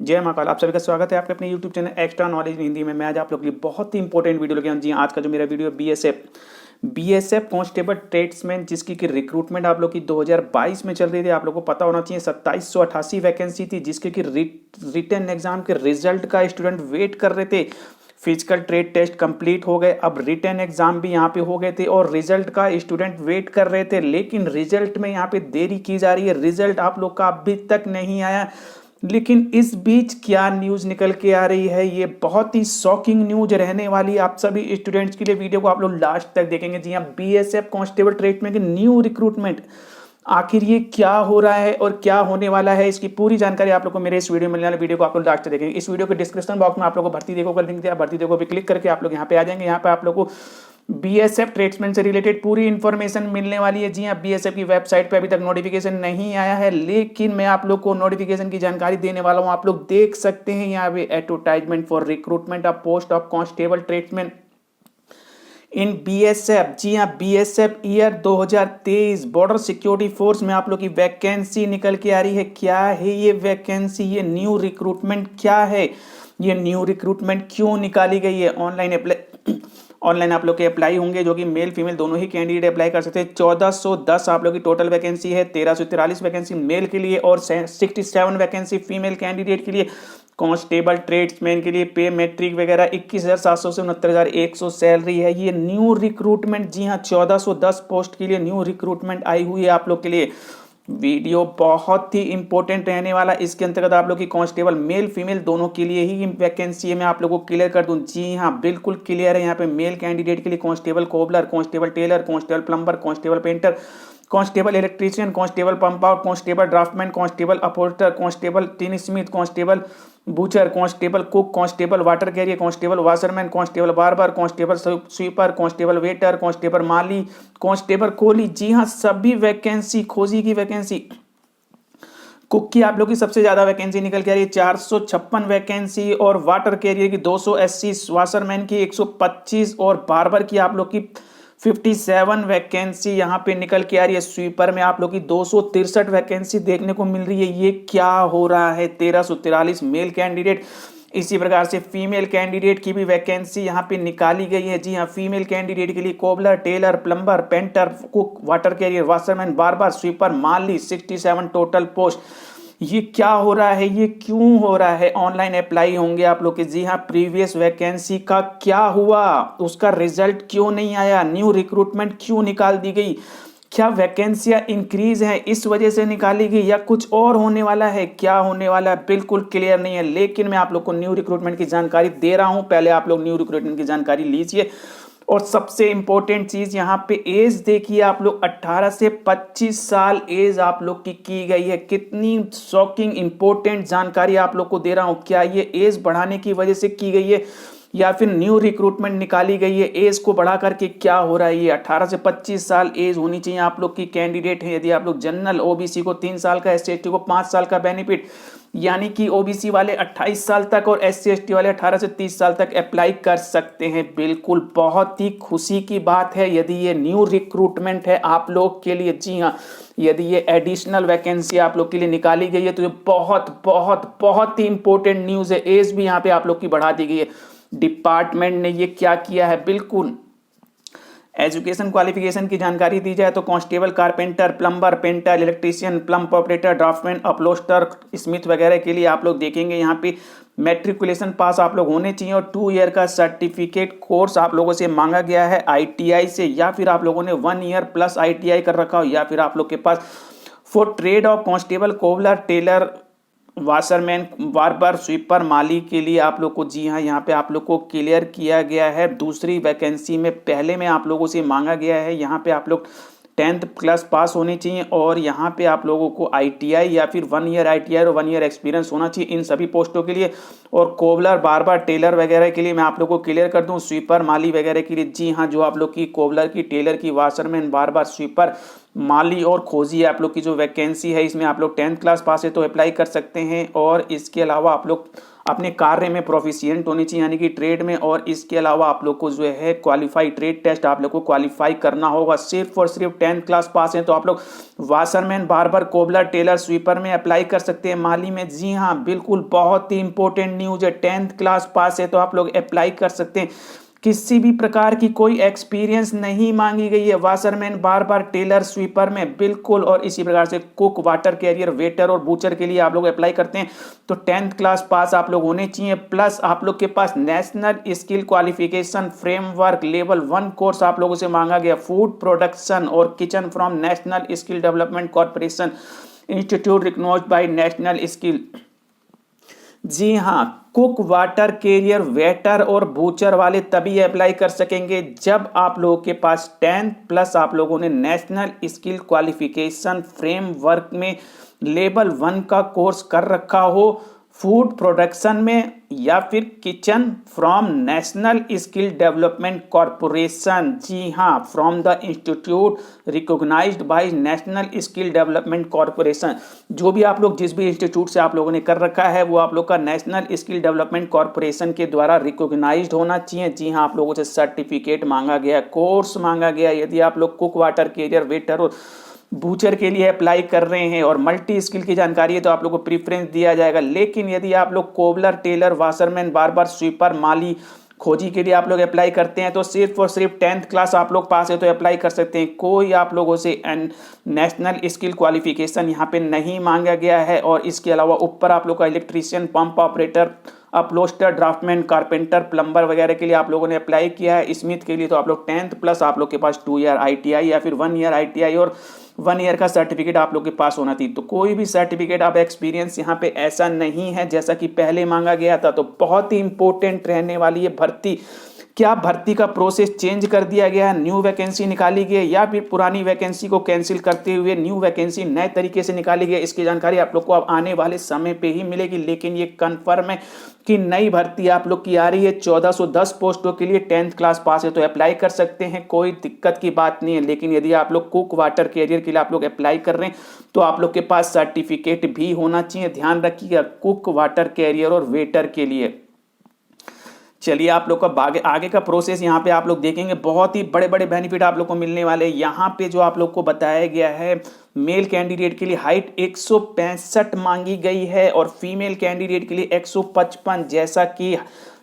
जय महाकाल। आप सभी का स्वागत है आपके अपने YouTube channel extra knowledge Hindi में। मैं आज आप लोग के लिए बहुत ही इंपॉर्टेंट वीडियो लेके आया हूं। जी आज का जो मेरा वीडियो बीएसएफ कांस्टेबल ट्रेड्समैन जिसकी की रिक्रूटमेंट आप लोग की 2022 में चल रही थी। आप लोग को पता होना चाहिए 2788 वैकेंसी थी जिसके की रिटन एग्जाम के रिजल्ट का स्टूडेंट वेट कर रहे थे। फिजिकल ट्रेड टेस्ट कंप्लीट हो गए, अब रिटन एग्जाम भी यहाँ पे हो गए थे और रिजल्ट का स्टूडेंट वेट कर रहे थे, लेकिन रिजल्ट में यहाँ पे देरी की जा रही है। रिजल्ट आप लोग का अभी तक नहीं आया, लेकिन इस बीच क्या न्यूज निकल के आ रही है, ये बहुत ही शॉकिंग न्यूज रहने वाली है आप सभी स्टूडेंट्स के लिए। वीडियो को आप लोग लास्ट तक देखेंगे। जी हाँ, बीएसएफ कांस्टेबल ट्रेडमेन की न्यू रिक्रूटमेंट, आखिर ये क्या हो रहा है और क्या होने वाला है, इसकी पूरी जानकारी आप लोग को मेरे इस वीडियो में मिलने वाले। वीडियो को आप लोग लास्ट तक देखेंगे। इस वीडियो के डिस्क्रिप्शन बॉक्स में आप लोग को भर्ती देखो का लिंक दिया, भर्ती देखो पे क्लिक करके आप लोग यहाँ पे आ जाएंगे। यहाँ पे आप लोग को बीएसएफ ट्रेड्समैन से रिलेटेड पूरी इंफॉर्मेशन मिलने वाली है। जी हाँ, बीएसएफ की वेबसाइट पे अभी तक नोटिफिकेशन नहीं आया है, लेकिन मैं आप लोग को नोटिफिकेशन की जानकारी देने वाला हूँ। आप लोग देख सकते हैं यहाँ पे advertisement for recruitment of post of constable tradesman in BSF. जी हाँ, BSF year 2023 border security force में आप लोग की वैकेंसी निकल के आ रही है। क्या है ये वैकेंसी, ये न्यू रिक्रूटमेंट क्या है, ये न्यू रिक्रूटमेंट क्यों निकाली गई है। ऑनलाइन आप लोग के अप्लाई होंगे, जो कि मेल फीमेल दोनों ही कैंडिडेट अप्लाई कर सकते हैं। 1410 आप लोग की टोटल वैकेंसी है, 1343 वैकेंसी मेल के लिए और 67 वैकेंसी फीमेल कैंडिडेट के लिए। कांस्टेबल ट्रेड्समैन के लिए पे मैट्रिक वगैरह 21,700 से 69,100 सैलरी है। ये न्यू रिक्रूटमेंट, जी हाँ, 1410 पोस्ट के लिए न्यू रिक्रूटमेंट आई हुई है आप लोग के लिए। वीडियो बहुत ही इंपॉर्टेंट रहने वाला। इसके अंतर्गत आप लोग की कांस्टेबल मेल फीमेल दोनों के लिए ही वैकेंसी है। मैं आप लोगों को क्लियर कर दूं, जी हाँ बिल्कुल क्लियर है। यहाँ पे मेल कैंडिडेट के लिए constable cobbler, constable tailor, constable plumber, constable painter, constable electrician, constable pump out, constable draughtsman, constable upholsterer, constable tinsmith, constable butcher, constable cook, constable water carrier, constable washerman, constable barber, constable sweeper, constable waiter, constable माली, constable कोली। जी हाँ, सभी vacancy खोजी की vacancy. Cook की आप लोग की सबसे ज्यादा वैकेंसी निकल के आ रही है, 456 वैकेंसी, और वाटर कैरियर की 280, वाशरमैन की 125 और बार्बर की आप लोग की 57 वैकेंसी यहाँ पे निकल के आ रही है। स्वीपर में आप लोग की 263 वैकेंसी देखने को मिल रही है। ये क्या हो रहा है, 1343 मेल कैंडिडेट। इसी प्रकार से फीमेल कैंडिडेट की भी वैकेंसी यहाँ पे निकाली गई है। जी हाँ, फीमेल कैंडिडेट के लिए cobbler, tailor, plumber, painter, cook, water carrier, washerman, barber, sweeper, माली, 67 टोटल पोस्ट। ये क्या हो रहा है, ये क्यों हो रहा है। ऑनलाइन अप्लाई होंगे आप लोग के। जी हाँ, प्रीवियस वैकेंसी का क्या हुआ, उसका रिजल्ट क्यों नहीं आया, न्यू रिक्रूटमेंट क्यों निकाल दी गई, क्या वैकेंसियां इंक्रीज है इस वजह से निकाली गई, या कुछ और होने वाला है, क्या होने वाला है बिल्कुल क्लियर नहीं है। लेकिन मैं आप लोग को न्यू रिक्रूटमेंट की जानकारी दे रहा हूं, पहले आप लोग न्यू रिक्रूटमेंट की जानकारी लीजिए। और सबसे इंपॉर्टेंट चीज यहाँ पे एज देखिए, आप लोग 18 से 25 साल एज आप लोग की गई है। कितनी शॉकिंग इंपॉर्टेंट जानकारी आप लोग को दे रहा हूं। क्या ये एज बढ़ाने की वजह से की गई है या फिर न्यू रिक्रूटमेंट निकाली गई है, एज को बढ़ा करके क्या हो रहा है। ये 18 से 25 साल एज होनी चाहिए आप लोग की कैंडिडेट है। यदि आप लोग जनरल ओबीसी को 3 साल का, एससी एसटी को 5 साल का बेनिफिट, यानी कि ओबीसी वाले 28 साल तक और एससी एसटी वाले 18 से 30 साल तक अप्लाई कर सकते हैं। बिल्कुल बहुत ही खुशी की बात है यदि ये न्यू रिक्रूटमेंट है आप लोग के लिए। जी हाँ, यदि ये एडिशनल वैकेंसी आप लोग के लिए निकाली गई है तो ये बहुत बहुत बहुत ही इंपॉर्टेंट न्यूज है। एज भी यहाँ पे आप लोग की बढ़ा दी गई है। डिपार्टमेंट ने ये क्या किया है, बिल्कुल एजुकेशन क्वालिफिकेशन की जानकारी दी जाए तो constable, carpenter, plumber, painter, electrician, pump operator, draughtsman, upholsterer, smith वगैरह के लिए आप लोग देखेंगे यहाँ पे मैट्रिकुलेशन पास आप लोग होने चाहिए और 2 ईयर का सर्टिफिकेट कोर्स आप लोगों से मांगा गया है आईटीआई से, या फिर आप लोगों ने 1 ईयर प्लस आईटीआई कर रखा हो, या फिर आप लोग के पास for trade of constable, cobbler, tailor, washerman, barber, sweeper, माली के लिए आप लोग को, जी हाँ, यहाँ पे आप लोग को क्लियर किया गया है। दूसरी वैकेंसी में पहले में आप लोगों से मांगा गया है, यहाँ पे आप लोग 10th क्लास पास होने चाहिए और यहाँ पे आप लोगों को आईटीआई या फिर 1 ईयर आईटीआई और 1 ईयर एक्सपीरियंस होना चाहिए इन सभी पोस्टों के लिए। और कोबलर, बार्बर, टेलर वगैरह के लिए मैं आप लोगों को क्लियर कर दूं, स्वीपर, माली वगैरह के लिए, जी हाँ, जो आप लोग की कोबलर की, टेलर की, वाशरमैन, बार्बर, स्वीपर, माली और खोजी आप लोग की जो वैकेंसी है इसमें आप लोग 10th क्लास पास है तो अप्लाई कर सकते हैं। और इसके अलावा आप लोग अपने कार्य में प्रोफिशिएंट होने चाहिए यानी कि ट्रेड में, और इसके अलावा आप लोग को जो है क्वालिफाई ट्रेड टेस्ट आप लोग को क्वालिफाई करना होगा। सिर्फ और सिर्फ 10th क्लास पास हैं तो आप लोग washerman, barber, cobbler, tailor, sweeper में अप्लाई कर सकते हैं। माली में, जी हाँ बिल्कुल, बहुत ही इंपॉर्टेंट न्यूज है। 10th क्लास पास है तो आप लोग अप्लाई कर सकते हैं। किसी भी प्रकार की कोई एक्सपीरियंस नहीं मांगी गई है वाशरमैन, बार्बर, टेलर, स्वीपर में, बिल्कुल। और इसी प्रकार से कुक, वाटर कैरियर, वेटर और बूचर के लिए आप लोग अप्लाई करते हैं तो 10th क्लास पास आप लोग होने चाहिए। प्लस आप लोग के पास national skill qualification framework level 1 course आप लोगों से मांगा गया। फूड प्रोडक्शन और kitchen from national skill development corporation institute recognised by national skill. जी हाँ, कुक, वाटर कैरियर, वेटर और बूचर वाले तभी अप्लाई कर सकेंगे जब आप लोगों के पास 10th प्लस आप लोगों ने नेशनल स्किल क्वालिफिकेशन फ्रेमवर्क में लेवल 1 का कोर्स कर रखा हो, फूड प्रोडक्शन में या फिर kitchen from national skill development corporation, जी हाँ, from the institute recognised by national skill development corporation. जो भी आप लोग जिस भी इंस्टीट्यूट से आप लोगों ने कर रखा है वो आप लोग का नेशनल स्किल डेवलपमेंट कॉर्पोरेशन के द्वारा रिकॉग्नाइज्ड होना चाहिए। जी हाँ, आप लोगों से सर्टिफिकेट मांगा गया, कोर्स मांगा गया। यदि आप लोग कुक, वाटर कैरियर, वेटर और बूचर के लिए अप्लाई कर रहे हैं और मल्टी स्किल की जानकारी है तो आप लोग को प्रीफरेंस दिया जाएगा। लेकिन यदि आप लोग cobbler, tailor, washerman, barber, sweeper, माली, खोजी के लिए आप लोग अप्लाई करते हैं तो सिर्फ और सिर्फ 10th क्लास आप लोग पास है तो अप्लाई कर सकते हैं। कोई आप लोगों से नेशनल स्किल क्वालिफिकेशन यहाँ पे नहीं मांगा गया है। और इसके अलावा ऊपर आप लोग का electrician, pump operator, upholsterer, draughtsman, carpenter, plumber वगैरह के लिए आप लोगों ने अप्लाई किया है। स्मिथ के लिए तो आप लोग 10th प्लस आप लोग के पास 2 ईयर ITI या फिर 1 ईयर ITI और 1 ईयर का सर्टिफिकेट आप लोग के पास होना थी। तो कोई भी सर्टिफिकेट आप एक्सपीरियंस यहाँ पे ऐसा नहीं है जैसा कि पहले मांगा गया था। तो बहुत ही इंपॉर्टेंट रहने वाली है भर्ती। क्या भर्ती का प्रोसेस चेंज कर दिया गया है, न्यू वैकेंसी निकाली गई है, या फिर पुरानी वैकेंसी को कैंसिल करते हुए न्यू वैकेंसी नए तरीके से निकाली गई है, इसकी जानकारी आप लोग को अब आने वाले समय पे ही मिलेगी। लेकिन ये कंफर्म है कि नई भर्ती आप लोग की आ रही है 1410 पोस्टों के लिए। 10th क्लास पास है तो अप्लाई कर सकते हैं, कोई दिक्कत की बात नहीं है। लेकिन यदि आप लोग कुक, वाटर कैरियर के लिए आप लोग अप्लाई कर रहे हैं तो आप लोग के पास सर्टिफिकेट भी होना चाहिए। ध्यान रखिएगा, कुक, वाटर कैरियर और वेटर के लिए। चलिए, आप लोग का आगे का प्रोसेस यहाँ पे आप लोग देखेंगे। बहुत ही बड़े बड़े बेनिफिट आप लोग को मिलने वाले हैं। यहाँ पे जो आप लोग को बताया गया है, मेल कैंडिडेट के लिए हाइट 165 मांगी गई है और फीमेल कैंडिडेट के लिए 155, जैसा कि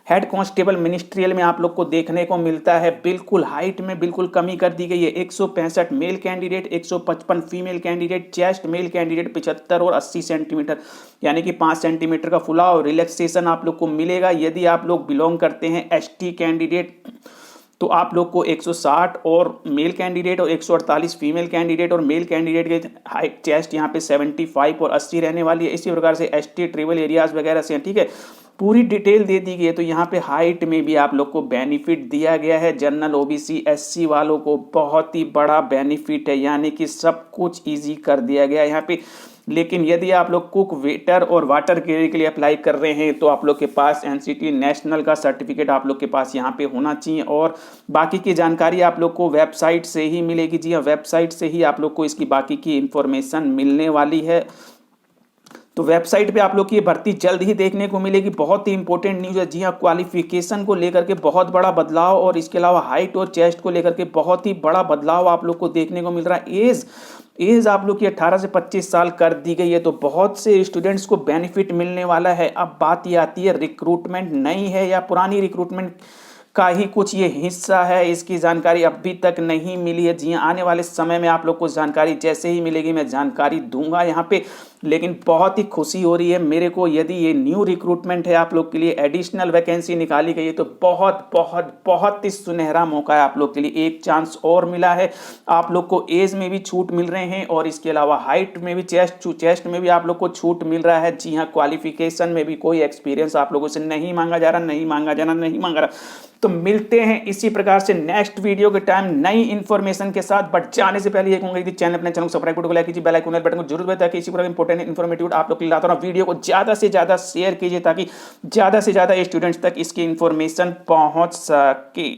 हेड कांस्टेबल मिनिस्ट्रियल में आप लोग को देखने को मिलता है। बिल्कुल हाइट में बिल्कुल कमी कर दी गई है। 165 male candidate, 155 female candidate. Chest male candidate 75 और 80 सेंटीमीटर, यानी कि 5 सेंटीमीटर का फुलाव रिलैक्सेशन आप लोग को मिलेगा। यदि आप लोग बिलोंग करते हैं ST कैंडिडेट तो आप लोग को 160 और मेल कैंडिडेट और 148 फीमेल कैंडिडेट, और मेल कैंडिडेट के हाइट चेस्ट यहाँ पे 75 और 80 रहने वाली है। इसी प्रकार से ST ट्राइबल एरियाज वगैरह से, ठीक है, पूरी डिटेल दे दी गई है। तो यहाँ पे हाइट में भी आप लोग को बेनिफिट दिया गया है। जनरल, OBC, SC वालों को बहुत ही बड़ा बेनिफिट है, यानी कि सब कुछ ईजी कर दिया गया है यहाँ पे। लेकिन यदि आप लोग कुक, वेटर और वाटर कैरियर के लिए अप्लाई कर रहे हैं तो आप लोग के पास NCT नेशनल का सर्टिफिकेट आप लोग के पास यहाँ पे होना चाहिए। और बाकी की जानकारी आप लोग को वेबसाइट से ही मिलेगी। जी हाँ, वेबसाइट से ही आप लोग को इसकी बाकी की इंफॉर्मेशन मिलने वाली है। तो वेबसाइट पे आप लोग की ये भर्ती जल्द ही देखने को मिलेगी। बहुत ही इंपॉर्टेंट न्यूज़ है। जी हाँ, क्वालिफिकेशन को लेकर के बहुत बड़ा बदलाव और इसके अलावा हाइट और चेस्ट को लेकर के बहुत ही बड़ा बदलाव आप लोग को देखने को मिल रहा है। एज आप लोग की 18 से 25 साल कर दी गई है, तो बहुत से स्टूडेंट्स को बेनिफिट मिलने वाला है। अब बात ये आती है, रिक्रूटमेंट नई है या पुरानी रिक्रूटमेंट का ही कुछ ये हिस्सा है, इसकी जानकारी अभी तक नहीं मिली है। जी आने वाले समय में आप लोग को जानकारी जैसे ही मिलेगी मैं जानकारी दूंगा यहाँ पे। लेकिन बहुत ही खुशी हो रही है मेरे को, यदि ये न्यू रिक्रूटमेंट है, आप लोग के लिए एडिशनल वैकेंसी निकाली गई है, तो बहुत बहुत बहुत ही सुनहरा मौका है आप लोग के लिए। एक चांस और मिला है। आप लोग को एज में भी छूट मिल रहे हैं और इसके अलावा हाइट में भी, चेस्ट में भी आप लोग को छूट मिल रहा है। जी हाँ, क्वालिफिकेशन में भी कोई एक्सपीरियंस आप लोगों से नहीं मांगा जा रहा, नहीं मांगा रहा। तो मिलते हैं इसी प्रकार से नेक्स्ट वीडियो के टाइम नई इन्फॉर्मेशन के साथ। बट जाने से पहले ये कहूंगा कि चैनल अपने चैनल को सब्सक्राइब को लाइक कीजिए, बेल आइकन बटन को जरूर दबाइए ताकि इसी प्रकार इंपॉर्टेंट इन्फॉर्मेटिव आप लोग के लिए लाता हूं। वीडियो को ज्यादा से ज्यादा शेयर कीजिए ताकि ज्यादा से ज्यादा स्टूडेंट्स तक इसकी इन्फॉर्मेशन पहुंच सके।